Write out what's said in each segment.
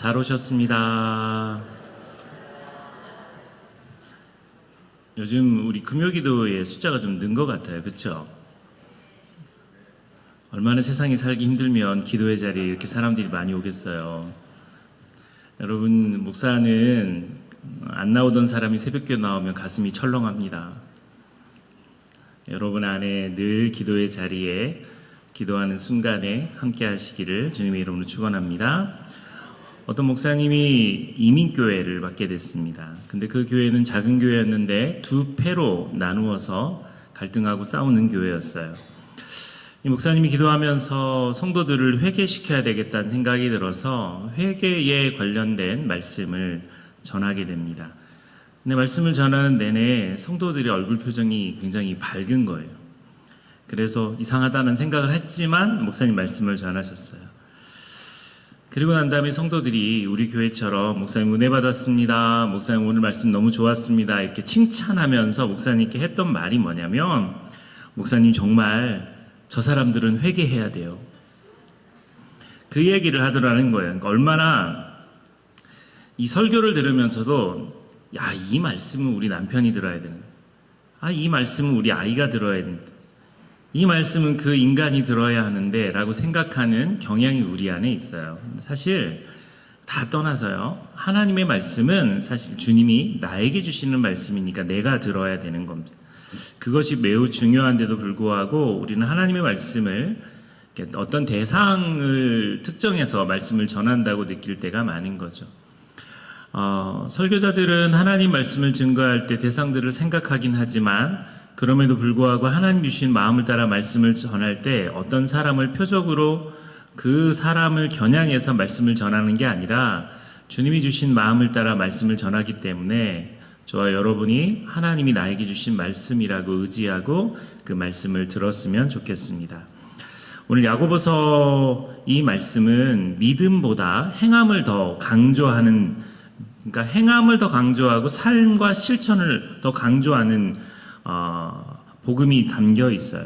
잘 오셨습니다. 요즘 우리 금요기도의 숫자가 좀 는 것 같아요. 그렇죠? 얼마나 세상이 살기 힘들면 기도의 자리에 이렇게 사람들이 많이 오겠어요. 여러분, 목사는 안 나오던 사람이 새벽기도 나오면 가슴이 철렁합니다. 여러분 안에 늘 기도의 자리에 기도하는 순간에 함께 하시기를 주님의 이름으로 축원합니다. 어떤 목사님이 이민교회를 맡게 됐습니다. 근데 그 교회는 작은 교회였는데 두 패로 나누어서 갈등하고 싸우는 교회였어요. 이 목사님이 기도하면서 성도들을 회개시켜야 되겠다는 생각이 들어서 회개에 관련된 말씀을 전하게 됩니다. 근데 말씀을 전하는 내내 성도들의 얼굴 표정이 굉장히 밝은 거예요. 그래서 이상하다는 생각을 했지만 목사님 말씀을 전하셨어요. 그리고 난 다음에 성도들이 우리 교회처럼 목사님 은혜 받았습니다, 목사님 오늘 말씀 너무 좋았습니다 이렇게 칭찬하면서 목사님께 했던 말이 뭐냐면, 목사님 정말 저 사람들은 회개해야 돼요, 그 얘기를 하더라는 거예요. 그러니까 얼마나 이 설교를 들으면서도 야, 이 말씀은 우리 남편이 들어야 되는, 이 말씀은 우리 아이가 들어야 된다, 이 말씀은 그 인간이 들어야 하는데 라고 생각하는 경향이 우리 안에 있어요. 사실 다 떠나서요, 하나님의 말씀은 사실 주님이 나에게 주시는 말씀이니까 내가 들어야 되는 겁니다. 그것이 매우 중요한데도 불구하고 우리는 하나님의 말씀을 어떤 대상을 특정해서 말씀을 전한다고 느낄 때가 많은 거죠. 설교자들은 하나님 말씀을 증거할 때 대상들을 생각하긴 하지만 그럼에도 불구하고 하나님 주신 마음을 따라 말씀을 전할 때 어떤 사람을 표적으로 그 사람을 겨냥해서 말씀을 전하는 게 아니라 주님이 주신 마음을 따라 말씀을 전하기 때문에 저와 여러분이 하나님이 나에게 주신 말씀이라고 의지하고 그 말씀을 들었으면 좋겠습니다. 오늘 야고보서 이 말씀은 믿음보다 행함을 더 강조하는, 그러니까 행함을 더 강조하고 삶과 실천을 더 강조하는 복음이 담겨 있어요.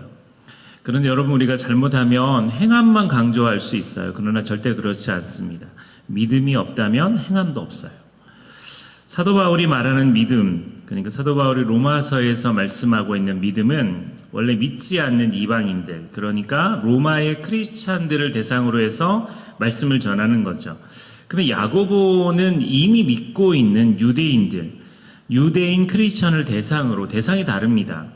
그런데 여러분, 우리가 잘못하면 행함만 강조할 수 있어요. 그러나 절대 그렇지 않습니다. 믿음이 없다면 행함도 없어요. 사도 바울이 말하는 믿음, 그러니까 사도 바울이 로마서에서 말씀하고 있는 믿음은 원래 믿지 않는 이방인들, 그러니까 로마의 크리스찬들을 대상으로 해서 말씀을 전하는 거죠. 근데 야고보는 이미 믿고 있는 유대인들, 유대인 크리스천을 대상으로, 대상이 다릅니다.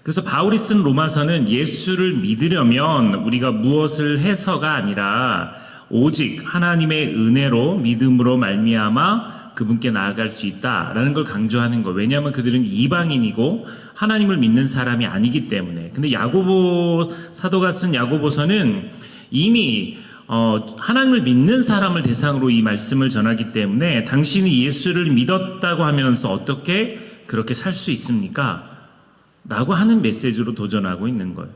그래서 바울이 쓴 로마서는 예수를 믿으려면 우리가 무엇을 해서가 아니라 오직 하나님의 은혜로 믿음으로 말미암아 그분께 나아갈 수 있다라는 걸 강조하는 거예요. 왜냐하면 그들은 이방인이고 하나님을 믿는 사람이 아니기 때문에. 근데 야고보 사도가 쓴 야고보서는 이미 하나님을 믿는 사람을 대상으로 이 말씀을 전하기 때문에 당신이 예수를 믿었다고 하면서 어떻게 그렇게 살 수 있습니까? 라고 하는 메시지로 도전하고 있는 거예요.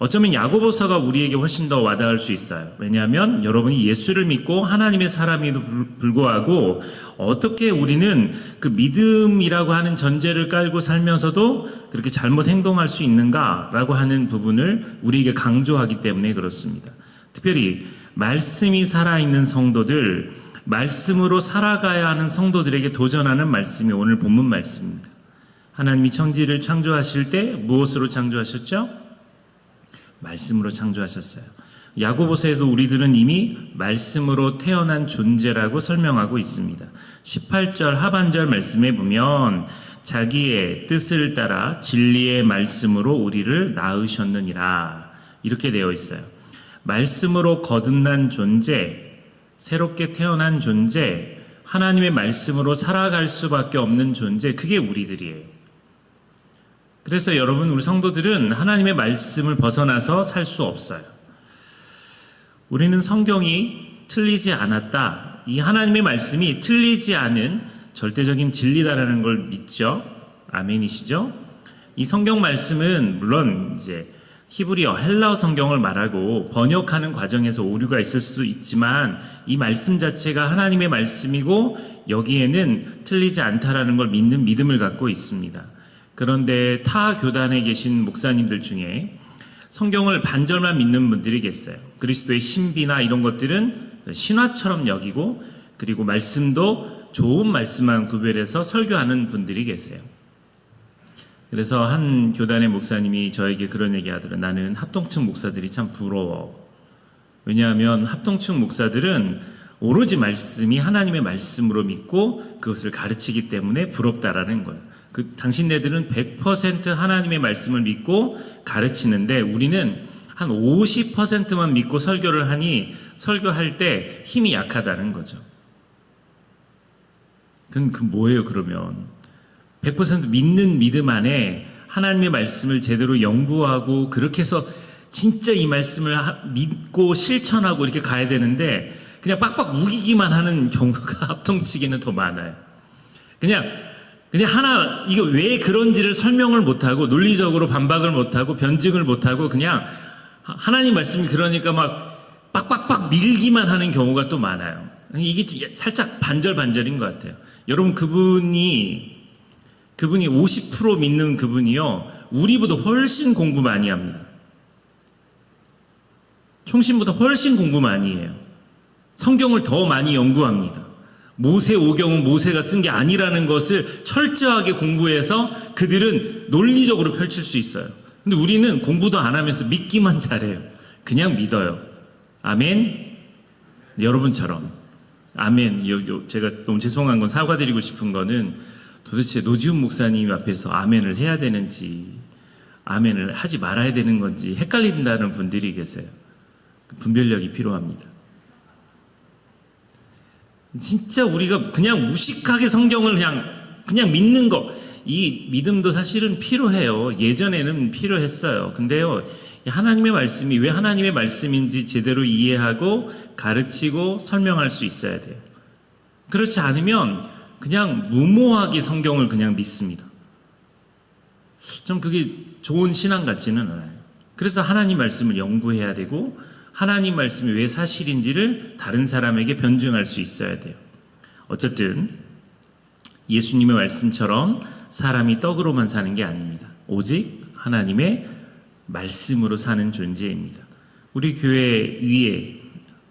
어쩌면 야고보서가 우리에게 훨씬 더 와닿을 수 있어요. 왜냐하면 여러분이 예수를 믿고 하나님의 사람에도 불구하고 어떻게 우리는 그 믿음이라고 하는 전제를 깔고 살면서도 그렇게 잘못 행동할 수 있는가라고 하는 부분을 우리에게 강조하기 때문에 그렇습니다. 특별히 말씀이 살아있는 성도들, 말씀으로 살아가야 하는 성도들에게 도전하는 말씀이 오늘 본문 말씀입니다. 하나님이 천지를 창조하실 때 무엇으로 창조하셨죠? 말씀으로 창조하셨어요. 야고보서에도 우리들은 이미 말씀으로 태어난 존재라고 설명하고 있습니다. 18절 하반절 말씀에 보면 자기의 뜻을 따라 진리의 말씀으로 우리를 낳으셨느니라 이렇게 되어 있어요. 말씀으로 거듭난 존재, 새롭게 태어난 존재, 하나님의 말씀으로 살아갈 수밖에 없는 존재, 그게 우리들이에요. 그래서 여러분, 우리 성도들은 하나님의 말씀을 벗어나서 살 수 없어요. 우리는 성경이 틀리지 않았다, 이 하나님의 말씀이 틀리지 않은 절대적인 진리다라는 걸 믿죠. 아멘이시죠? 이 성경 말씀은 물론 이제 히브리어, 헬라어 성경을 말하고 번역하는 과정에서 오류가 있을 수 있지만 이 말씀 자체가 하나님의 말씀이고 여기에는 틀리지 않다라는 걸 믿는 믿음을 갖고 있습니다. 그런데 타 교단에 계신 목사님들 중에 성경을 반절만 믿는 분들이 계세요. 그리스도의 신비나 이런 것들은 신화처럼 여기고 그리고 말씀도 좋은 말씀만 구별해서 설교하는 분들이 계세요. 그래서 한 교단의 목사님이 저에게 그런 얘기 하더라고요. 나는 합동층 목사들이 참 부러워. 왜냐하면 합동층 목사들은 오로지 말씀이 하나님의 말씀으로 믿고 그것을 가르치기 때문에 부럽다라는 거예요. 당신네들은 100% 하나님의 말씀을 믿고 가르치는데 우리는 한 50%만 믿고 설교를 하니 설교할 때 힘이 약하다는 거죠. 그건 뭐예요 그러면? 100% 믿는 믿음 안에 하나님의 말씀을 제대로 연구하고 그렇게 해서 진짜 이 말씀을 믿고 실천하고 이렇게 가야 되는데 그냥 빡빡 우기기만 하는 경우가 합동치기는 더 많아요. 그냥 이거 왜 그런지를 설명을 못하고 논리적으로 반박을 못하고 변증을 못하고 그냥 하나님 말씀이 그러니까 막 빡빡빡 밀기만 하는 경우가 또 많아요. 이게 살짝 반절반절인 것 같아요. 여러분 그분이 50% 믿는 그분이요 우리보다 훨씬 공부 많이 합니다. 총신보다 훨씬 공부 많이 해요. 성경을 더 많이 연구합니다. 모세 오경은 모세가 쓴 게 아니라는 것을 철저하게 공부해서 그들은 논리적으로 펼칠 수 있어요. 근데 우리는 공부도 안 하면서 믿기만 잘해요. 그냥 믿어요. 아멘. 여러분처럼 아멘. 제가 너무 죄송한 건 사과드리고 싶은 거는 도대체 노지훈 목사님 앞에서 아멘을 해야 되는지 아멘을 하지 말아야 되는 건지 헷갈린다는 분들이 계세요. 분별력이 필요합니다. 진짜 우리가 그냥 무식하게 성경을 그냥 믿는 거, 이 믿음도 사실은 필요해요. 예전에는 필요했어요. 근데요, 하나님의 말씀이 왜 하나님의 말씀인지 제대로 이해하고 가르치고 설명할 수 있어야 돼요. 그렇지 않으면 그냥 무모하게 성경을 그냥 믿습니다. 좀 그게 좋은 신앙 같지는 않아요. 그래서 하나님 말씀을 연구해야 되고 하나님 말씀이 왜 사실인지를 다른 사람에게 변증할 수 있어야 돼요. 어쨌든 예수님의 말씀처럼 사람이 떡으로만 사는 게 아닙니다. 오직 하나님의 말씀으로 사는 존재입니다. 우리 교회 위에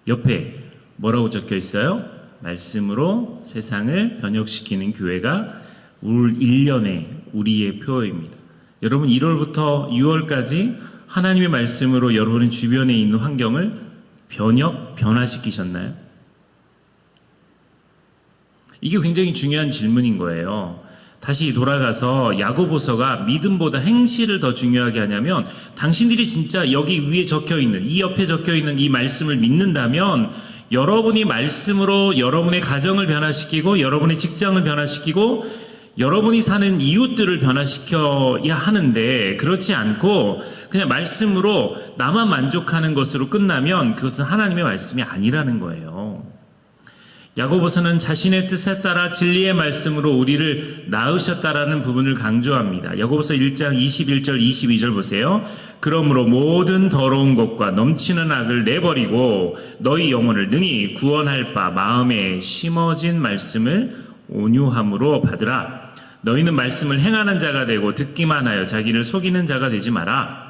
옆에 뭐라고 적혀 있어요? 말씀으로 세상을 변혁시키는 교회가 올 1년의 우리의 표어입니다. 여러분 1월부터 6월까지 하나님의 말씀으로 여러분의 주변에 있는 환경을 변화시키셨나요? 이게 굉장히 중요한 질문인 거예요. 다시 돌아가서 야고보서가 믿음보다 행실을 더 중요하게 하냐면 당신들이 진짜 여기 위에 적혀있는 이 옆에 적혀있는 이 말씀을 믿는다면 여러분이 말씀으로 여러분의 가정을 변화시키고 여러분의 직장을 변화시키고 여러분이 사는 이웃들을 변화시켜야 하는데 그렇지 않고 그냥 말씀으로 나만 만족하는 것으로 끝나면 그것은 하나님의 말씀이 아니라는 거예요. 야고보서는 자신의 뜻에 따라 진리의 말씀으로 우리를 낳으셨다라는 부분을 강조합니다. 야고보서 1장 21절 22절 보세요. 그러므로 모든 더러운 것과 넘치는 악을 내버리고 너희 영혼을 능히 구원할 바 마음에 심어진 말씀을 온유함으로 받으라. 너희는 말씀을 행하는 자가 되고 듣기만 하여 자기를 속이는 자가 되지 마라.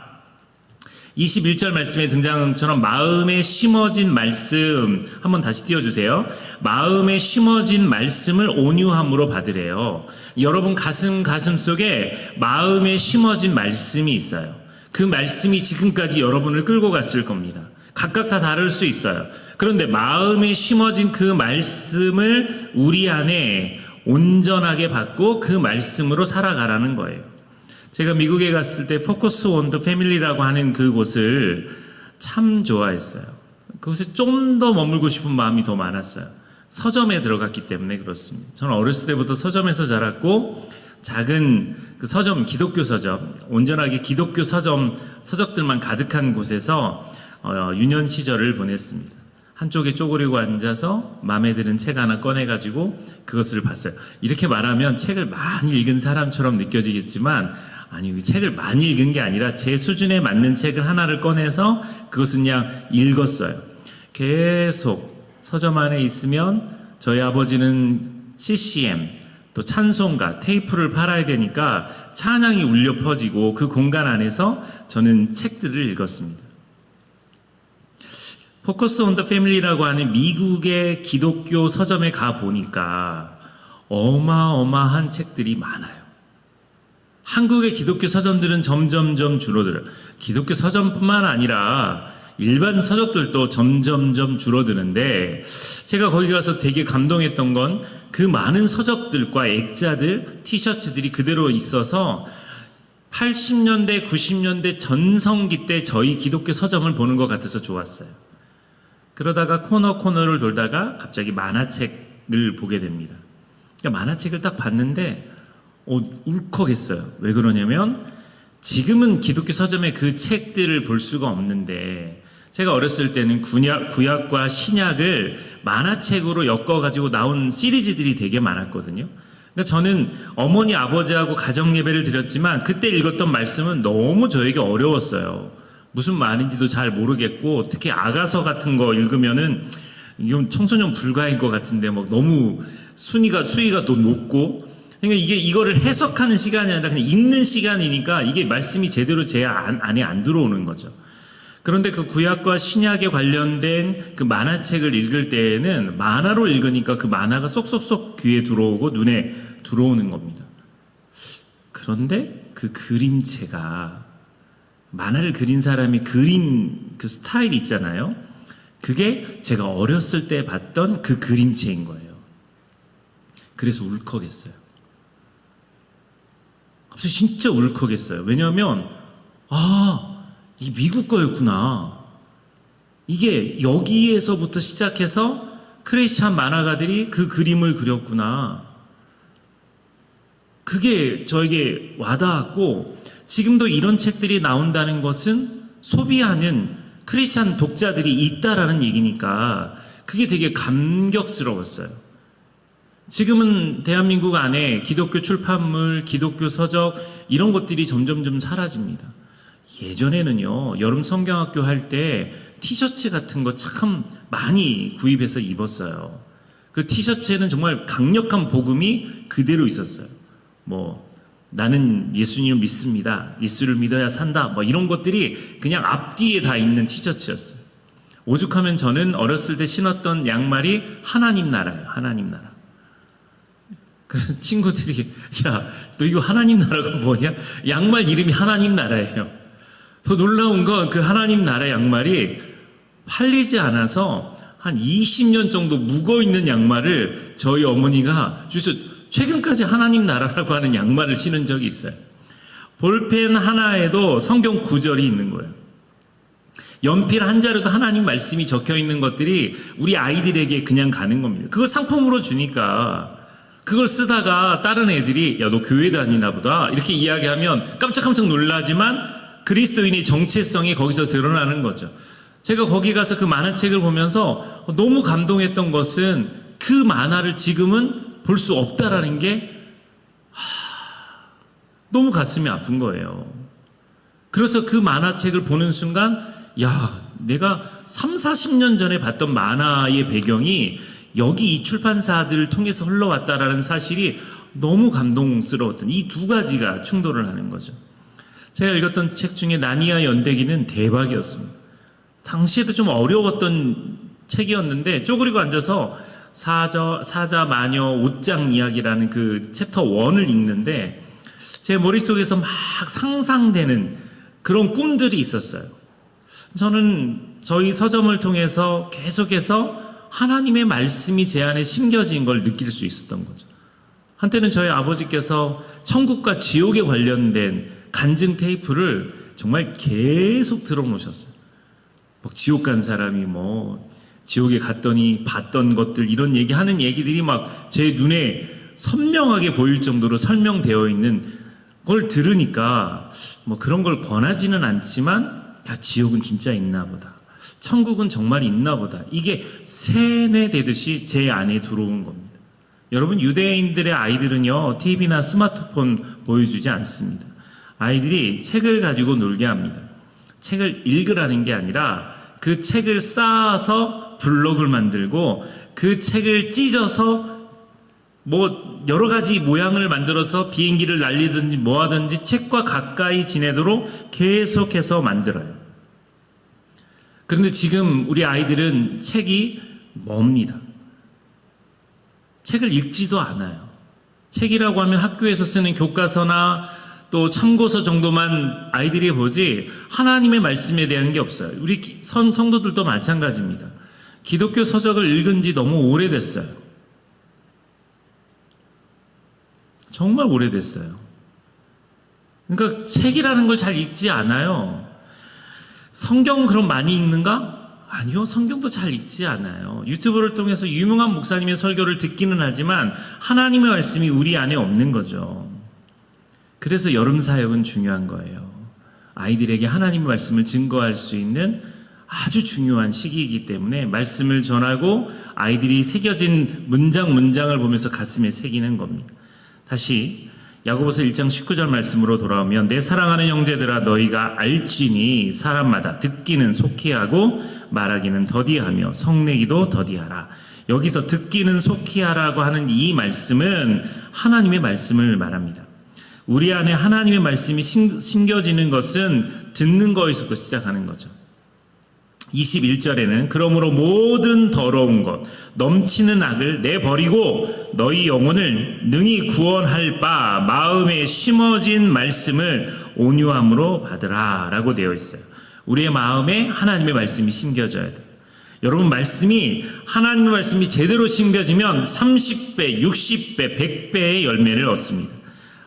21절 말씀에 등장처럼 마음에 심어진 말씀 한번 다시 띄워주세요. 마음에 심어진 말씀을 온유함으로 받으래요. 여러분 가슴 속에 마음에 심어진 말씀이 있어요. 그 말씀이 지금까지 여러분을 끌고 갔을 겁니다. 각각 다 다를 수 있어요. 그런데 마음에 심어진 그 말씀을 우리 안에 온전하게 받고 그 말씀으로 살아가라는 거예요. 제가 미국에 갔을 때 포커스 온 더 패밀리라고 하는 그곳을 참 좋아했어요. 그곳에 좀 더 머물고 싶은 마음이 더 많았어요. 서점에 들어갔기 때문에 그렇습니다. 저는 어렸을 때부터 서점에서 자랐고 작은 그 서점, 기독교 서점, 온전하게 기독교 서적들만 가득한 곳에서 유년 시절을 보냈습니다. 한쪽에 쪼그리고 앉아서 마음에 드는 책 하나 꺼내가지고 그것을 봤어요. 이렇게 말하면 책을 많이 읽은 사람처럼 느껴지겠지만 아니, 책을 많이 읽은 게 아니라 제 수준에 맞는 책을 하나를 꺼내서 그것은 그냥 읽었어요. 계속 서점 안에 있으면 저희 아버지는 CCM 또 찬송가 테이프를 팔아야 되니까 찬양이 울려 퍼지고 그 공간 안에서 저는 책들을 읽었습니다. 포커스 온 더 패밀리라고 하는 미국의 기독교 서점에 가 보니까 어마어마한 책들이 많아요. 한국의 기독교 서점들은 점점점 줄어들어요. 기독교 서점뿐만 아니라 일반 서적들도 점점점 줄어드는데, 제가 거기 가서 되게 감동했던 건 그 많은 서적들과 액자들, 티셔츠들이 그대로 있어서 80년대, 90년대 전성기 때 저희 기독교 서점을 보는 것 같아서 좋았어요. 그러다가 코너를 돌다가 갑자기 만화책을 보게 됩니다. 그러니까 만화책을 딱 봤는데 울컥했어요. 왜 그러냐면 지금은 기독교 서점에 그 책들을 볼 수가 없는데, 제가 어렸을 때는 구약과 신약을 만화책으로 엮어가지고 나온 시리즈들이 되게 많았거든요. 그러니까 저는 어머니 아버지하고 가정예배를 드렸지만 그때 읽었던 말씀은 너무 저에게 어려웠어요. 무슨 말인지도 잘 모르겠고, 특히 아가서 같은 거 읽으면은 이건 청소년 불가인 것 같은데 막 너무 수위가 더 높고, 그러니까 이거를 해석하는 시간이 아니라 그냥 읽는 시간이니까 이게 말씀이 제대로 제 안에 안 들어오는 거죠. 그런데 그 구약과 신약에 관련된 그 만화책을 읽을 때에는 만화로 읽으니까 그 만화가 쏙쏙쏙 귀에 들어오고 눈에 들어오는 겁니다. 그런데 그 그림체가, 만화를 그린 사람이 그린 그 스타일 있잖아요. 그게 제가 어렸을 때 봤던 그 그림체인 거예요. 그래서 울컥했어요. 갑자기 진짜 울컥했어요. 왜냐하면 이게 미국 거였구나. 이게 여기에서부터 시작해서 크리스찬 만화가들이 그 그림을 그렸구나. 그게 저에게 와닿았고, 지금도 이런 책들이 나온다는 것은 소비하는 크리스찬 독자들이 있다라는 얘기니까 그게 되게 감격스러웠어요. 지금은 대한민국 안에 기독교 출판물, 기독교 서적 이런 것들이 점점점 사라집니다. 예전에는요, 여름 성경학교 할 때 티셔츠 같은 거 참 많이 구입해서 입었어요. 그 티셔츠에는 정말 강력한 복음이 그대로 있었어요. 나는 예수님을 믿습니다. 예수를 믿어야 산다. 이런 것들이 그냥 앞뒤에 다 있는 티셔츠였어요. 오죽하면 저는 어렸을 때 신었던 양말이 하나님 나라예요. 하나님 나라. 그래서 친구들이, 야, 너 이거 하나님 나라가 뭐냐? 양말 이름이 하나님 나라예요. 더 놀라운 건 그 하나님 나라 양말이 팔리지 않아서 한 20년 정도 묵어있는 양말을 저희 어머니가 주셔서 최근까지 하나님 나라라고 하는 양말을 신은 적이 있어요. 볼펜 하나에도 성경 구절이 있는 거예요. 연필 한 자루도 하나님 말씀이 적혀 있는 것들이 우리 아이들에게 그냥 가는 겁니다. 그걸 상품으로 주니까 그걸 쓰다가 다른 애들이, 야, 너 교회 다니나 보다 이렇게 이야기하면 깜짝깜짝 놀라지만 그리스도인의 정체성이 거기서 드러나는 거죠. 제가 거기 가서 그 만화책을 보면서 너무 감동했던 것은 그 만화를 지금은 볼 수 없다라는 게 너무 가슴이 아픈 거예요. 그래서 그 만화책을 보는 순간, 야, 내가 30-40년 전에 봤던 만화의 배경이 여기 이 출판사들을 통해서 흘러왔다라는 사실이 너무 감동스러웠던, 이 두 가지가 충돌을 하는 거죠. 제가 읽었던 책 중에 나니아 연대기는 대박이었습니다. 당시에도 좀 어려웠던 책이었는데 쪼그리고 앉아서 사자 마녀 옷장 이야기라는 그 챕터 1을 읽는데 제 머릿속에서 막 상상되는 그런 꿈들이 있었어요. 저는 저희 서점을 통해서 계속해서 하나님의 말씀이 제 안에 심겨진 걸 느낄 수 있었던 거죠. 한때는 저희 아버지께서 천국과 지옥에 관련된 간증 테이프를 정말 계속 들어놓으셨어요. 막 지옥 간 사람이 지옥에 갔더니 봤던 것들, 이런 얘기하는 얘기들이 막 제 눈에 선명하게 보일 정도로 설명되어 있는 걸 들으니까 그런 걸 권하지는 않지만, 야, 지옥은 진짜 있나 보다. 천국은 정말 있나 보다. 이게 세뇌되듯이 제 안에 들어온 겁니다. 여러분, 유대인들의 아이들은요, TV나 스마트폰 보여주지 않습니다. 아이들이 책을 가지고 놀게 합니다. 책을 읽으라는 게 아니라 그 책을 쌓아서 블록을 만들고 그 책을 찢어서 여러 가지 모양을 만들어서 비행기를 날리든지 뭐하든지 책과 가까이 지내도록 계속해서 만들어요. 그런데 지금 우리 아이들은 책이 멉니다. 책을 읽지도 않아요. 책이라고 하면 학교에서 쓰는 교과서나 또 참고서 정도만 아이들이 보지 하나님의 말씀에 대한 게 없어요. 우리 성도들도 마찬가지입니다. 기독교 서적을 읽은 지 너무 오래됐어요. 정말 오래됐어요. 그러니까 책이라는 걸 잘 읽지 않아요. 성경 그럼 많이 읽는가? 아니요, 성경도 잘 읽지 않아요. 유튜브를 통해서 유명한 목사님의 설교를 듣기는 하지만 하나님의 말씀이 우리 안에 없는 거죠. 그래서 여름 사역은 중요한 거예요. 아이들에게 하나님의 말씀을 증거할 수 있는 아주 중요한 시기이기 때문에 말씀을 전하고 아이들이 새겨진 문장을 보면서 가슴에 새기는 겁니다. 다시 야고보서 1장 19절 말씀으로 돌아오면 내 사랑하는 형제들아 너희가 알지니 사람마다 듣기는 속히 하고 말하기는 더디하며 성내기도 더디하라. 여기서 듣기는 속히 하라고 하는 이 말씀은 하나님의 말씀을 말합니다. 우리 안에 하나님의 말씀이 심겨지는 것은 듣는 거에서부터 시작하는 거죠. 21절에는 그러므로 모든 더러운 것 넘치는 악을 내버리고 너희 영혼을 능히 구원할 바 마음에 심어진 말씀을 온유함으로 받으라 라고 되어 있어요. 우리의 마음에 하나님의 말씀이 심겨져야 돼요. 여러분, 하나님의 말씀이 제대로 심겨지면 30배, 60배, 100배의 열매를 얻습니다.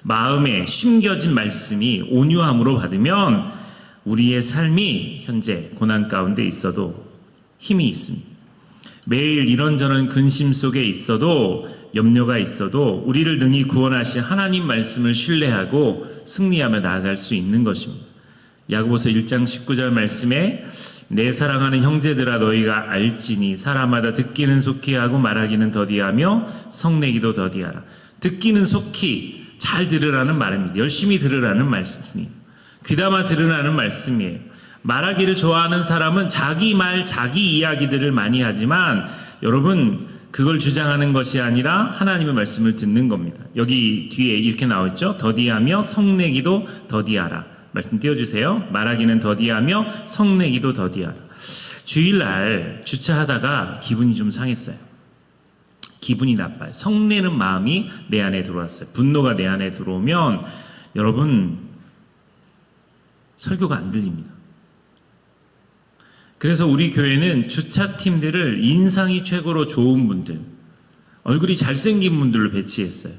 마음에 심겨진 말씀이 온유함으로 받으면 우리의 삶이 현재 고난 가운데 있어도 힘이 있습니다. 매일 이런저런 근심 속에 있어도 염려가 있어도 우리를 능히 구원하신 하나님 말씀을 신뢰하고 승리하며 나아갈 수 있는 것입니다. 야고보서 1장 19절 말씀에 내 사랑하는 형제들아 너희가 알지니 사람마다 듣기는 속히 하고 말하기는 더디하며 성내기도 더디하라. 듣기는 속히 잘 들으라는 말입니다. 열심히 들으라는 말씀입니다. 귀담아 들으라는 말씀이에요. 말하기를 좋아하는 사람은 자기 말, 자기 이야기들을 많이 하지만 여러분 그걸 주장하는 것이 아니라 하나님의 말씀을 듣는 겁니다. 여기 뒤에 이렇게 나와있죠. 더디하며 성내기도 더디하라. 말씀 띄워주세요. 말하기는 더디하며 성내기도 더디하라. 주일날 주차하다가 기분이 좀 상했어요. 기분이 나빠요. 성내는 마음이 내 안에 들어왔어요. 분노가 내 안에 들어오면 여러분 설교가 안 들립니다. 그래서 우리 교회는 주차팀들을 인상이 최고로 좋은 분들, 얼굴이 잘생긴 분들로 배치했어요.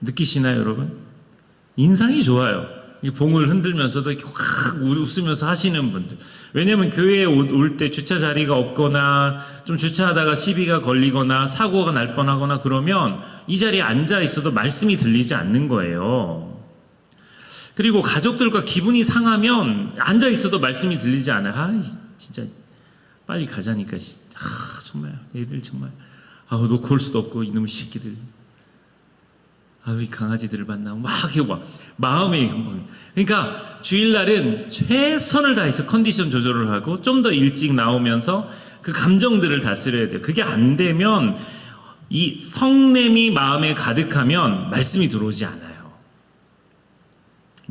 느끼시나요, 여러분? 인상이 좋아요. 봉을 흔들면서도 이렇게 확 웃으면서 하시는 분들. 왜냐하면 교회에 올 때 주차 자리가 없거나 좀 주차하다가 시비가 걸리거나 사고가 날 뻔하거나 그러면 이 자리에 앉아 있어도 말씀이 들리지 않는 거예요. 그리고 가족들과 기분이 상하면 앉아 있어도 말씀이 들리지 않아요. 진짜 빨리 가자니까. 정말 애들 정말 놓고 올 수도 없고 이놈의 새끼들. 이 강아지들을 만나고 막 이렇게 마음에 금방. 그러니까 주일날은 최선을 다해서 컨디션 조절을 하고 좀 더 일찍 나오면서 그 감정들을 다스려야 돼요. 그게 안 되면 이 성냄이 마음에 가득하면 말씀이 들어오지 않아요.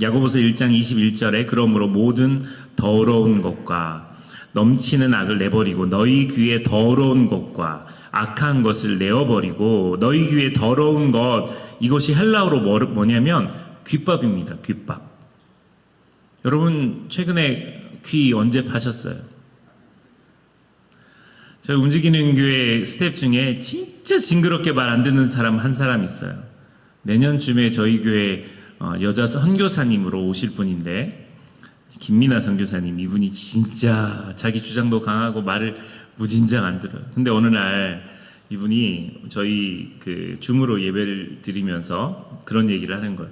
야고보서 1장 21절에 그러므로 모든 더러운 것과 넘치는 악을 내버리고 너희 귀에 더러운 것과 악한 것을 내어버리고 너희 귀에 더러운 것, 이것이 헬라어로 뭐냐면 귓밥입니다. 귓밥. 여러분 최근에 귀 언제 파셨어요? 저희 움직이는 교회 스텝 중에 진짜 징그럽게 말 안 듣는 사람 한 사람 있어요. 내년쯤에 저희 교회 여자 선교사님으로 오실 분인데 김민아 선교사님, 이분이 진짜 자기 주장도 강하고 말을 무진장 안 들어요. 근데 어느 날 이분이 저희 줌으로 예배를 드리면서 그런 얘기를 하는 거예요.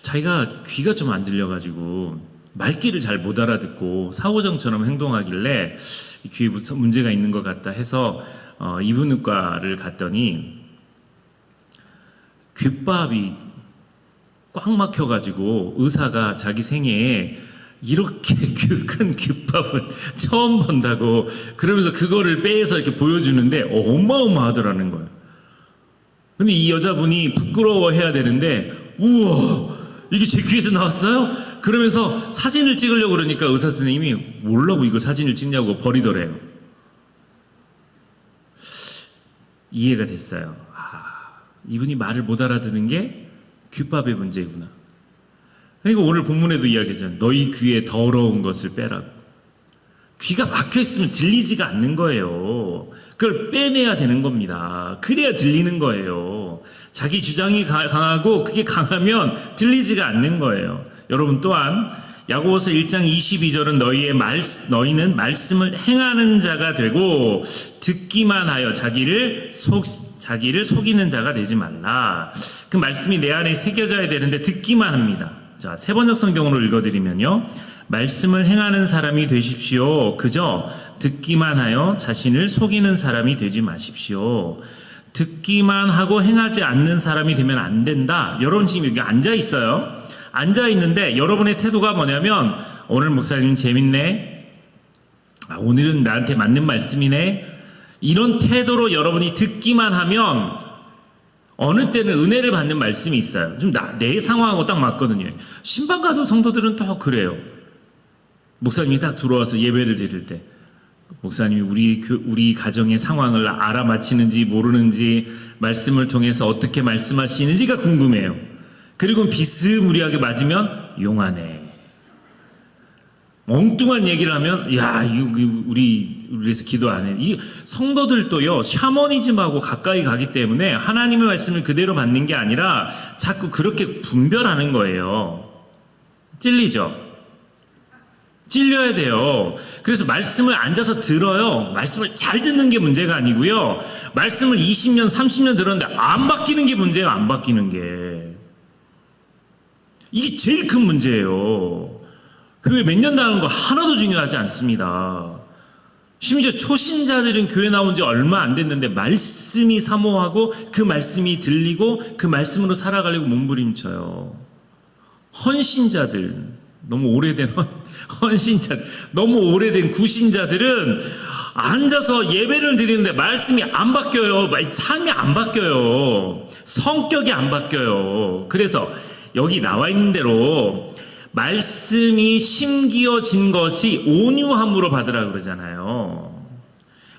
자기가 귀가 좀 안 들려가지고 말귀를 잘 못 알아듣고 사오정처럼 행동하길래 귀에 무슨 문제가 있는 것 같다 해서 이분의과를 갔더니 귓밥이 꽉 막혀가지고 의사가 자기 생애에 이렇게 큰 귓밥은 처음 본다고 그러면서 그거를 빼서 이렇게 보여주는데 어마어마하더라는 거예요. 근데 이 여자분이 부끄러워해야 되는데 우와 이게 제 귀에서 나왔어요? 그러면서 사진을 찍으려고 그러니까 의사 선생님이 뭐라고 이거 사진을 찍냐고 버리더래요. 이해가 됐어요. 이분이 말을 못 알아듣는 게 귀밥의 문제구나. 그러니까 오늘 본문에도 이야기하잖아요. 너희 귀에 더러운 것을 빼라고. 귀가 막혀있으면 들리지가 않는 거예요. 그걸 빼내야 되는 겁니다. 그래야 들리는 거예요. 자기 주장이 강하고 그게 강하면 들리지가 않는 거예요. 여러분 또한 야고보서 1장 22절은 너희는 말씀을 행하는 자가 되고 듣기만 하여 자기를 속이는 자가 되지 말라. 그 말씀이 내 안에 새겨져야 되는데 듣기만 합니다. 자, 세번역 성경으로 읽어드리면요. 말씀을 행하는 사람이 되십시오. 그저 듣기만 하여 자신을 속이는 사람이 되지 마십시오. 듣기만 하고 행하지 않는 사람이 되면 안 된다. 여러분 지금 여기 앉아 있어요. 앉아 있는데 여러분의 태도가 뭐냐면 오늘 목사님 재밌네. 오늘은 나한테 맞는 말씀이네. 이런 태도로 여러분이 듣기만 하면 어느 때는 은혜를 받는 말씀이 있어요. 좀 내 상황하고 딱 맞거든요. 신방 가도 성도들은 또 그래요. 목사님이 딱 들어와서 예배를 드릴 때 목사님이 우리 가정의 상황을 알아맞히는지 모르는지 말씀을 통해서 어떻게 말씀하시는지가 궁금해요. 그리고 비스무리하게 맞으면 용하네. 엉뚱한 얘기를 하면 야 이거 우리에서 기도 안 해. 이 성도들도요 샤머니즘하고 가까이 가기 때문에 하나님의 말씀을 그대로 받는 게 아니라 자꾸 그렇게 분별하는 거예요. 찔리죠. 찔려야 돼요. 그래서 말씀을 앉아서 들어요. 말씀을 잘 듣는 게 문제가 아니고요. 말씀을 20년, 30년 들었는데 안 바뀌는 게 문제예요. 안 바뀌는 게. 이게 제일 큰 문제예요. 교회 몇 년 나가는 거 하나도 중요하지 않습니다. 심지어 초신자들은 교회 나온 지 얼마 안 됐는데 말씀이 사모하고 그 말씀이 들리고 그 말씀으로 살아가려고 몸부림쳐요. 헌신자들, 너무 오래된 헌신자들, 너무 오래된 구신자들은 앉아서 예배를 드리는데 말씀이 안 바뀌어요. 삶이 안 바뀌어요. 성격이 안 바뀌어요. 그래서 여기 나와 있는 대로 말씀이 심기어진 것이 온유함으로 받으라 그러잖아요.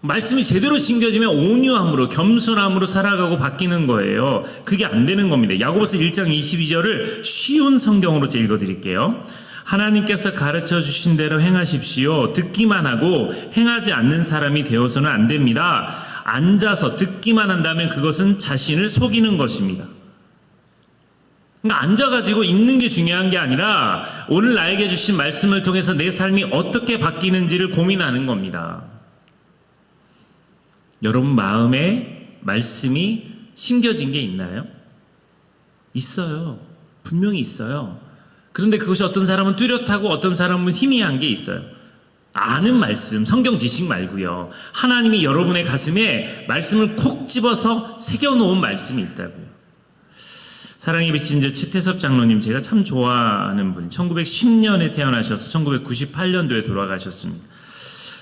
말씀이 제대로 심겨지면 온유함으로 겸손함으로 살아가고 바뀌는 거예요. 그게 안 되는 겁니다. 야고보서 1장 22절을 쉬운 성경으로 읽어드릴게요. 하나님께서 가르쳐 주신 대로 행하십시오. 듣기만 하고 행하지 않는 사람이 되어서는 안 됩니다. 앉아서 듣기만 한다면 그것은 자신을 속이는 것입니다. 그러니까 앉아가지고 있는 게 중요한 게 아니라 오늘 나에게 주신 말씀을 통해서 내 삶이 어떻게 바뀌는지를 고민하는 겁니다. 여러분 마음에 말씀이 심겨진 게 있나요? 있어요. 분명히 있어요. 그런데 그것이 어떤 사람은 뚜렷하고 어떤 사람은 희미한 게 있어요. 아는 말씀, 성경 지식 말고요. 하나님이 여러분의 가슴에 말씀을 콕 집어서 새겨놓은 말씀이 있다고요. 사랑의 빛인 최태섭 장로님 제가 참 좋아하는 분, 1910년에 태어나셔서 1998년도에 돌아가셨습니다.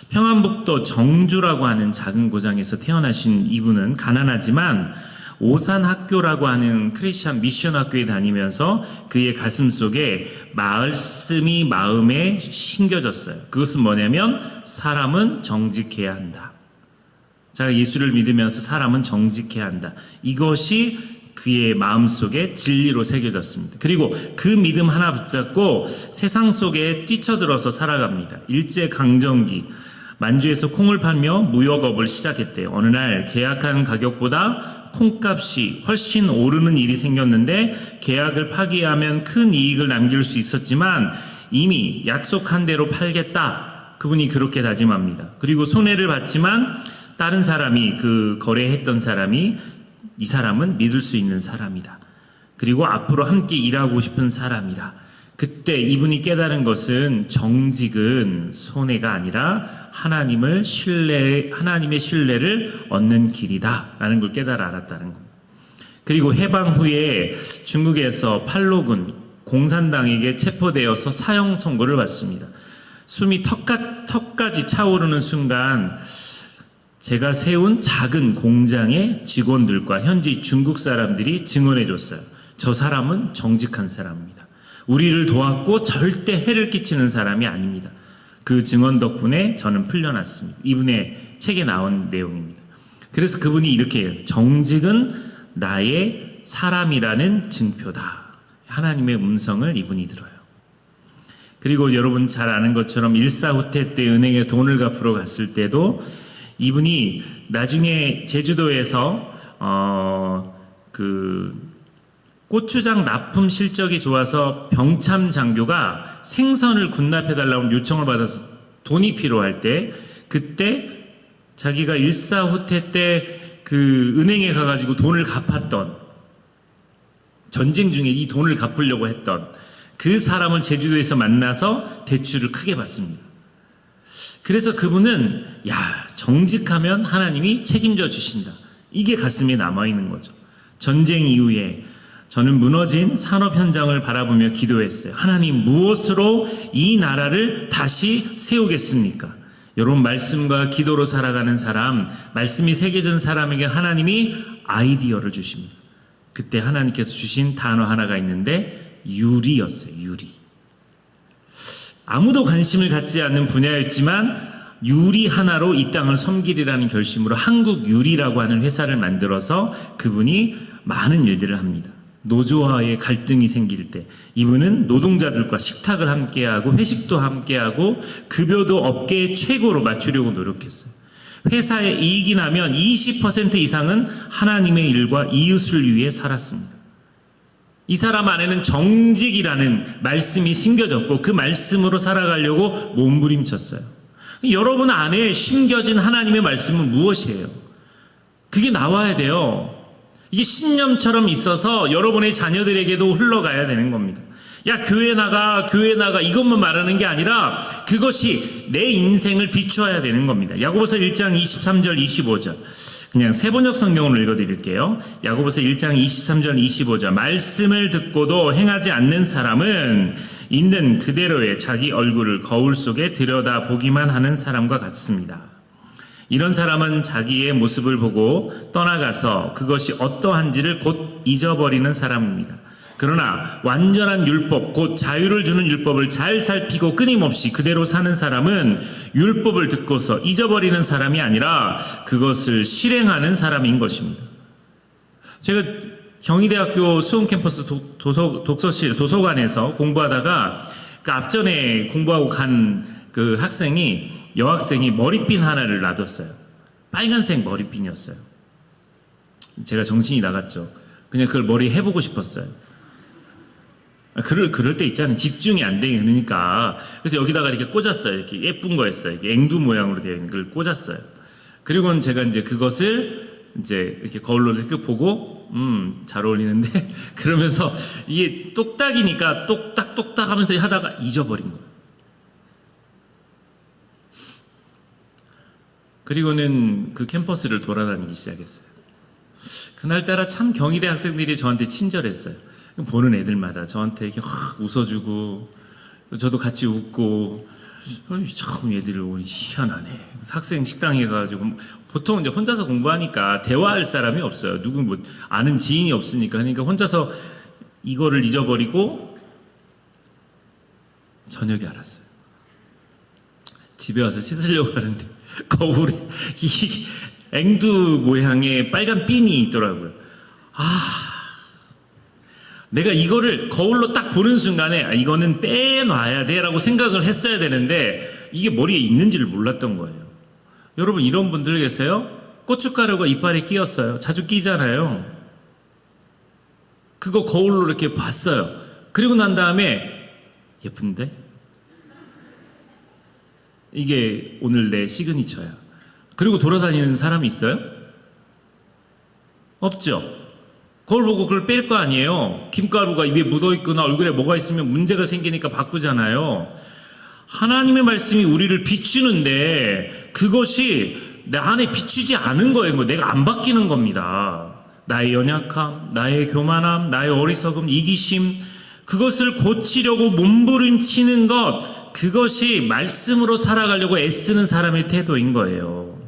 평안북도 정주라고 하는 작은 고장에서 태어나신 이분은 가난하지만 오산학교라고 하는 크리스천 미션 학교에 다니면서 그의 가슴 속에 말씀이 마음에 심겨졌어요. 그것은 뭐냐면 사람은 정직해야 한다. 자, 예수를 믿으면서 사람은 정직해야 한다. 이것이 그의 마음속에 진리로 새겨졌습니다. 그리고 그 믿음 하나 붙잡고 세상 속에 뛰쳐들어서 살아갑니다. 일제강점기 만주에서 콩을 팔며 무역업을 시작했대요. 어느 날 계약한 가격보다 콩값이 훨씬 오르는 일이 생겼는데 계약을 파기하면 큰 이익을 남길 수 있었지만 이미 약속한 대로 팔겠다. 그분이 그렇게 다짐합니다. 그리고 손해를 봤지만 다른 사람이 그 거래했던 사람이 이 사람은 믿을 수 있는 사람이다. 그리고 앞으로 함께 일하고 싶은 사람이라. 그때 이분이 깨달은 것은 정직은 손해가 아니라 하나님의 신뢰를 얻는 길이다라는 걸 깨달아 알았다는 겁니다. 그리고 해방 후에 중국에서 팔로군 공산당에게 체포되어서 사형 선고를 받습니다. 숨이 턱까지 차오르는 순간 제가 세운 작은 공장의 직원들과 현지 중국 사람들이 증언해 줬어요. 저 사람은 정직한 사람입니다. 우리를 도왔고 절대 해를 끼치는 사람이 아닙니다. 그 증언 덕분에 저는 풀려났습니다. 이분의 책에 나온 내용입니다. 그래서 그분이 이렇게 해요. 정직은 나의 사람이라는 증표다. 하나님의 음성을 이분이 들어요. 그리고 여러분 잘 아는 것처럼 일사후퇴 때 은행에 돈을 갚으러 갔을 때도 이분이 나중에 제주도에서 고추장 납품 실적이 좋아서 병참 장교가 생선을 군납해달라고 요청을 받아서 돈이 필요할 때, 그때 자기가 일사후퇴 때 그 은행에 가가지고 돈을 갚았던, 전쟁 중에 이 돈을 갚으려고 했던 그 사람을 제주도에서 만나서 대출을 크게 받습니다. 그래서 그분은 정직하면 하나님이 책임져 주신다. 이게 가슴에 남아있는 거죠. 전쟁 이후에 저는 무너진 산업 현장을 바라보며 기도했어요. 하나님, 무엇으로 이 나라를 다시 세우겠습니까? 여러분, 말씀과 기도로 살아가는 사람, 말씀이 새겨진 사람에게 하나님이 아이디어를 주십니다. 그때 하나님께서 주신 단어 하나가 있는데 유리였어요. 유리. 아무도 관심을 갖지 않는 분야였지만 유리 하나로 이 땅을 섬기리라는 결심으로 한국유리라고 하는 회사를 만들어서 그분이 많은 일들을 합니다. 노조와의 갈등이 생길 때 이분은 노동자들과 식탁을 함께하고 회식도 함께하고 급여도 업계 최고로 맞추려고 노력했어요. 회사에 이익이 나면 20% 이상은 하나님의 일과 이웃을 위해 살았습니다. 이 사람 안에는 정직이라는 말씀이 심겨졌고 그 말씀으로 살아가려고 몸부림쳤어요. 여러분 안에 심겨진 하나님의 말씀은 무엇이에요? 그게 나와야 돼요. 이게 신념처럼 있어서 여러분의 자녀들에게도 흘러가야 되는 겁니다. 야, 교회 나가 이것만 말하는 게 아니라 그것이 내 인생을 비추어야 되는 겁니다. 야고보서 1장 23절 25절. 그냥 세번역 성경으로 읽어드릴게요. 야고보서 1장 23절 25절. 말씀을 듣고도 행하지 않는 사람은 있는 그대로의 자기 얼굴을 거울 속에 들여다보기만 하는 사람과 같습니다. 이런 사람은 자기의 모습을 보고 떠나가서 그것이 어떠한지를 곧 잊어버리는 사람입니다. 그러나 완전한 율법, 곧 자유를 주는 율법을 잘 살피고 끊임없이 그대로 사는 사람은 율법을 듣고서 잊어버리는 사람이 아니라 그것을 실행하는 사람인 것입니다. 제가 경희대학교 수원캠퍼스 도서관에서 공부하다가 그 앞전에 공부하고 간 그 여학생이 머리핀 하나를 놔뒀어요. 빨간색 머리핀이었어요. 제가 정신이 나갔죠. 그냥 그걸 머리에 해보고 싶었어요. 그럴 때 있잖아요. 집중이 안 되니까. 그래서 여기다가 이렇게 꽂았어요. 이렇게 예쁜 거였어요. 이렇게 앵두 모양으로 되어 있는 걸 꽂았어요. 그리고는 제가 이제 그것을 이제 이렇게 거울로 이렇게 보고, 잘 어울리는데, 그러면서 이게 똑딱이니까 똑딱 하면서 하다가 잊어버린 거예요. 그리고는 그 캠퍼스를 돌아다니기 시작했어요. 그날따라 참 경희대 학생들이 저한테 친절했어요. 보는 애들마다 저한테 이렇게 확 웃어주고, 저도 같이 웃고, 참 애들 희한하네. 학생 식당에 가가지고, 보통 이제 혼자서 공부하니까 대화할 사람이 없어요. 아는 지인이 없으니까. 그러니까 혼자서 이거를 잊어버리고, 저녁에 알았어요. 집에 와서 씻으려고 하는데, 거울에 이 앵두 모양의 빨간 핀이 있더라고요. 내가 이거를 거울로 딱 보는 순간에 이거는 빼놔야 돼라고 생각을 했어야 되는데 이게 머리에 있는지를 몰랐던 거예요. 여러분, 이런 분들 계세요? 고춧가루가 이빨에 끼었어요. 자주 끼잖아요. 그거 거울로 이렇게 봤어요. 그리고 난 다음에 예쁜데? 이게 오늘 내 시그니처야. 그리고 돌아다니는 사람이 있어요? 없죠. 거울 보고 그걸 뺄 거 아니에요. 김가루가 입에 묻어있거나 얼굴에 뭐가 있으면 문제가 생기니까 바꾸잖아요. 하나님의 말씀이 우리를 비추는데 그것이 내 안에 비추지 않은 거예요. 내가 안 바뀌는 겁니다. 나의 연약함, 나의 교만함, 나의 어리석음, 이기심, 그것을 고치려고 몸부림치는 것, 그것이 말씀으로 살아가려고 애쓰는 사람의 태도인 거예요.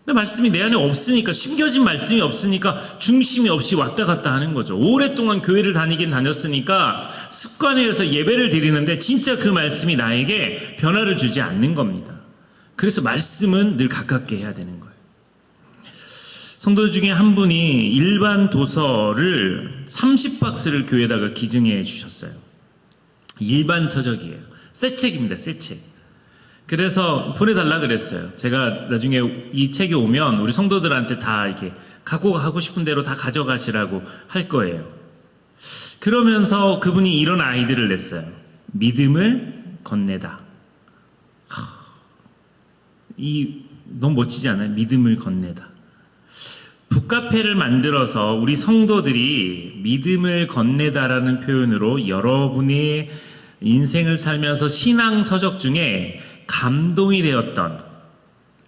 근데 말씀이 내 안에 없으니까, 심겨진 말씀이 없으니까 중심이 없이 왔다 갔다 하는 거죠. 오랫동안 교회를 다니긴 다녔으니까 습관에 의해서 예배를 드리는데 진짜 그 말씀이 나에게 변화를 주지 않는 겁니다. 그래서 말씀은 늘 가깝게 해야 되는 거예요. 성도 중에 한 분이 일반 도서를 30박스를 교회에다가 기증해 주셨어요. 일반 서적이에요. 새 책입니다. 새 책. 그래서 보내달라 그랬어요. 제가 나중에 이 책이 오면 우리 성도들한테 다 이렇게 갖고 가고 싶은 대로 다 가져가시라고 할 거예요. 그러면서 그분이 이런 아이디어를 냈어요. 믿음을 건네다. 너무 멋지지 않아요? 믿음을 건네다. 북카페를 만들어서 우리 성도들이 믿음을 건네다라는 표현으로 여러분의 인생을 살면서 신앙 서적 중에 감동이 되었던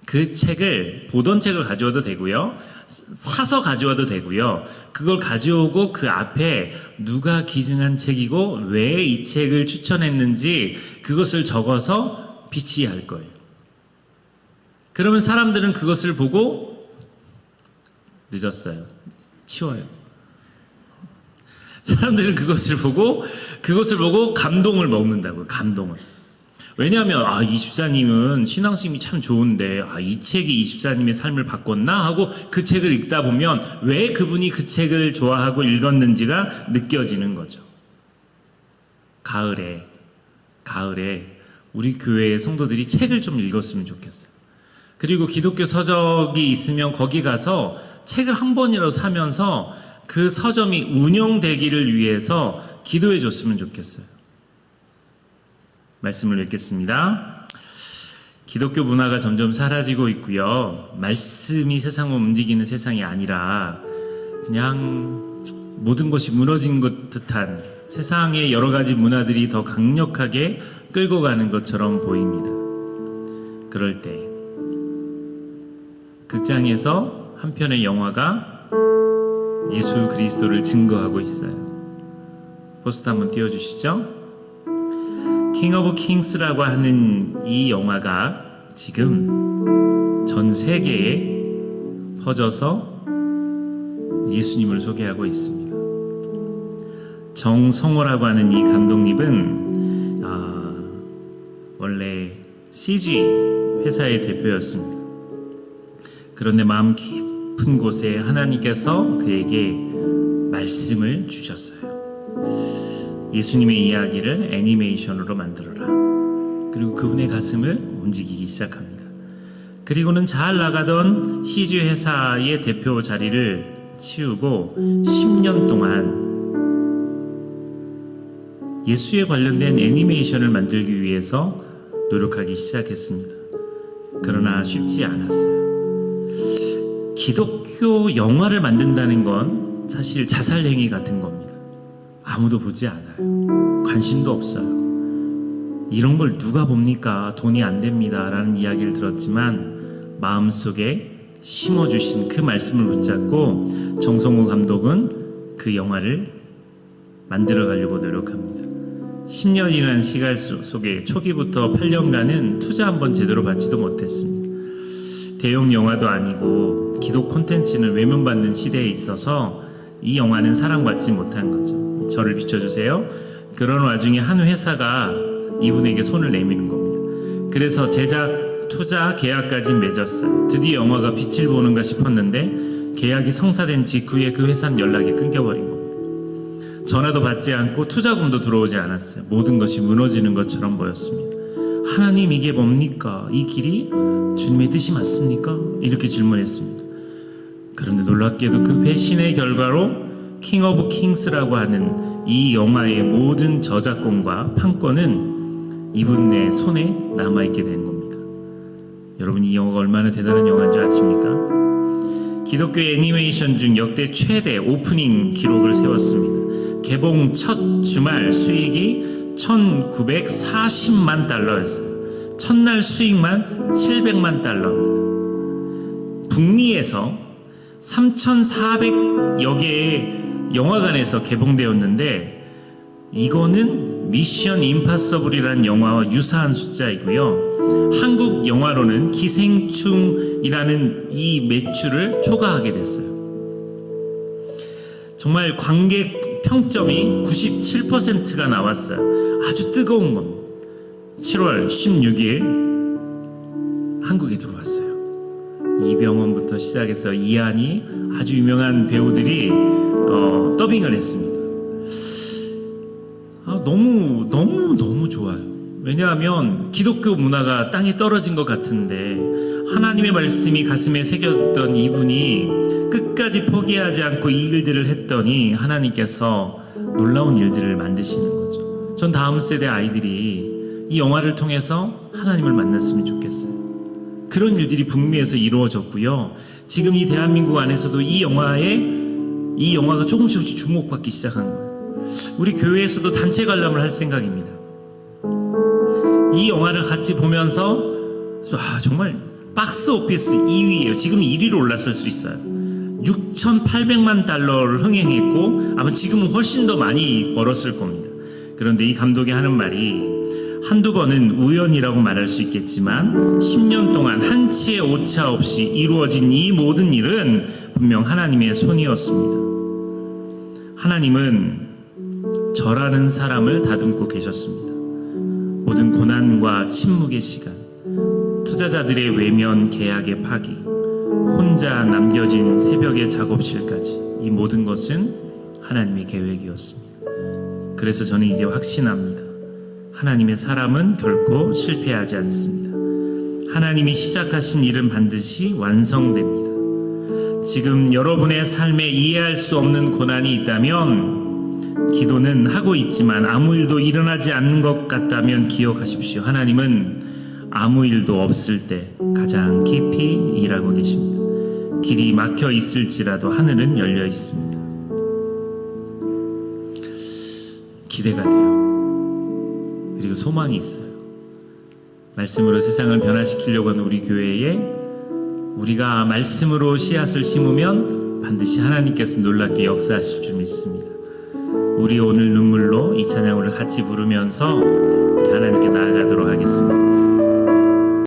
그 책을, 보던 책을 가져와도 되고요, 사서 가져와도 되고요, 그걸 가져오고 그 앞에 누가 기증한 책이고 왜 이 책을 추천했는지 그것을 적어서 비치해야 할 거예요. 그러면 사람들은 그것을 보고 늦었어요. 치워요. 사람들은 그것을 보고 감동을 먹는다고요. 감동을. 왜냐하면 이 집사님은 신앙심이 참 좋은데 이 책이 이 집사님의 삶을 바꿨나 하고 그 책을 읽다 보면 왜 그분이 그 책을 좋아하고 읽었는지가 느껴지는 거죠. 가을에 우리 교회의 성도들이 책을 좀 읽었으면 좋겠어요. 그리고 기독교 서적이 있으면 거기 가서 책을 한 번이라도 사면서 그 서점이 운영되기를 위해서 기도해 줬으면 좋겠어요. 말씀을 읽겠습니다. 기독교 문화가 점점 사라지고 있고요. 말씀이 세상을 움직이는 세상이 아니라 그냥 모든 것이 무너진 것 듯한 세상의 여러 가지 문화들이 더 강력하게 끌고 가는 것처럼 보입니다. 그럴 때 극장에서 한 편의 영화가 예수 그리스도를 증거하고 있어요. 포스터 한번 띄워주시죠. 킹 오브 킹스라고 하는 이 영화가 지금 전 세계에 퍼져서 예수님을 소개하고 있습니다. 정성호라고 하는 이 감독님은 원래 CG 회사의 대표였습니다. 그런데 마음 깊은 곳에 하나님께서 그에게 말씀을 주셨어요. 예수님의 이야기를 애니메이션으로 만들어라. 그리고 그분의 가슴을 움직이기 시작합니다. 그리고는 잘 나가던 CG 회사의 대표 자리를 치우고 10년 동안 예수에 관련된 애니메이션을 만들기 위해서 노력하기 시작했습니다. 그러나 쉽지 않았어요. 기독교 영화를 만든다는 건 사실 자살행위 같은 겁니다. 아무도 보지 않아요. 관심도 없어요. 이런 걸 누가 봅니까? 돈이 안 됩니다. 라는 이야기를 들었지만 마음속에 심어주신 그 말씀을 붙잡고 정성호 감독은 그 영화를 만들어가려고 노력합니다. 10년이라는 시간 속에 초기부터 8년간은 투자 한번 제대로 받지도 못했습니다. 대형 영화도 아니고 기독 콘텐츠는 외면받는 시대에 있어서 이 영화는 사랑받지 못한 거죠. 저를 비춰주세요. 그런 와중에 한 회사가 이분에게 손을 내미는 겁니다. 그래서 제작, 투자, 계약까지 맺었어요. 드디어 영화가 빛을 보는가 싶었는데 계약이 성사된 직후에 그 회사는 연락이 끊겨버린 겁니다. 전화도 받지 않고 투자금도 들어오지 않았어요. 모든 것이 무너지는 것처럼 보였습니다. 하나님, 이게 뭡니까? 이 길이 주님의 뜻이 맞습니까? 이렇게 질문했습니다. 그런데 놀랍게도 그 배신의 결과로 킹 오브 킹스라고 하는 이 영화의 모든 저작권과 판권은 이분의 손에 남아있게 된 겁니다. 여러분, 이 영화가 얼마나 대단한 영화인 줄 아십니까? 기독교 애니메이션 중 역대 최대 오프닝 기록을 세웠습니다. 개봉 첫 주말 수익이 1940만 달러였어요. 첫날 수익만 700만 달러입니다. 북미에서 3,400여 개의 영화관에서 개봉되었는데 이거는 미션 임파서블이라는 영화와 유사한 숫자이고요. 한국 영화로는 기생충이라는 이 매출을 초과하게 됐어요. 정말 관객 평점이 97%가 나왔어요. 아주 뜨거운 겁니다. 7월 16일 한국에 들어왔어요. 이병헌부터 시작해서 이한이 아주 유명한 배우들이 더빙을 했습니다. 너무 좋아요. 왜냐하면 기독교 문화가 땅에 떨어진 것 같은데 하나님의 말씀이 가슴에 새겼던 이분이 끝까지 포기하지 않고 이 일들을 했더니 하나님께서 놀라운 일들을 만드시는 거죠. 전 다음 세대 아이들이 이 영화를 통해서 하나님을 만났으면 좋겠어요. 그런 일들이 북미에서 이루어졌고요. 지금 이 대한민국 안에서도 이 영화가 조금씩 주목받기 시작한 거예요. 우리 교회에서도 단체 관람을 할 생각입니다. 이 영화를 같이 보면서 정말 박스 오피스 2위예요. 지금 1위로 올랐을 수 있어요. 6,800만 달러를 흥행했고 아마 지금은 훨씬 더 많이 벌었을 겁니다. 그런데 이 감독이 하는 말이 한두 번은 우연이라고 말할 수 있겠지만 10년 동안 한치의 오차 없이 이루어진 이 모든 일은 분명 하나님의 손이었습니다. 하나님은 저라는 사람을 다듬고 계셨습니다. 모든 고난과 침묵의 시간, 투자자들의 외면 계약의 파기, 혼자 남겨진 새벽의 작업실까지 이 모든 것은 하나님의 계획이었습니다. 그래서 저는 이제 확신합니다. 하나님의 사람은 결코 실패하지 않습니다. 하나님이 시작하신 일은 반드시 완성됩니다. 지금 여러분의 삶에 이해할 수 없는 고난이 있다면 기도는 하고 있지만 아무 일도 일어나지 않는 것 같다면 기억하십시오. 하나님은 아무 일도 없을 때 가장 깊이 일하고 계십니다. 길이 막혀 있을지라도 하늘은 열려 있습니다. 기대가 돼요. 그리고 소망이 있어요. 말씀으로 세상을 변화시키려고 하는 우리 교회에 우리가 말씀으로 씨앗을 심으면 반드시 하나님께서 놀랍게 역사하실 줄 믿습니다. 우리 오늘 눈물로 이 찬양을 같이 부르면서 우리 하나님께 나아가도록 하겠습니다.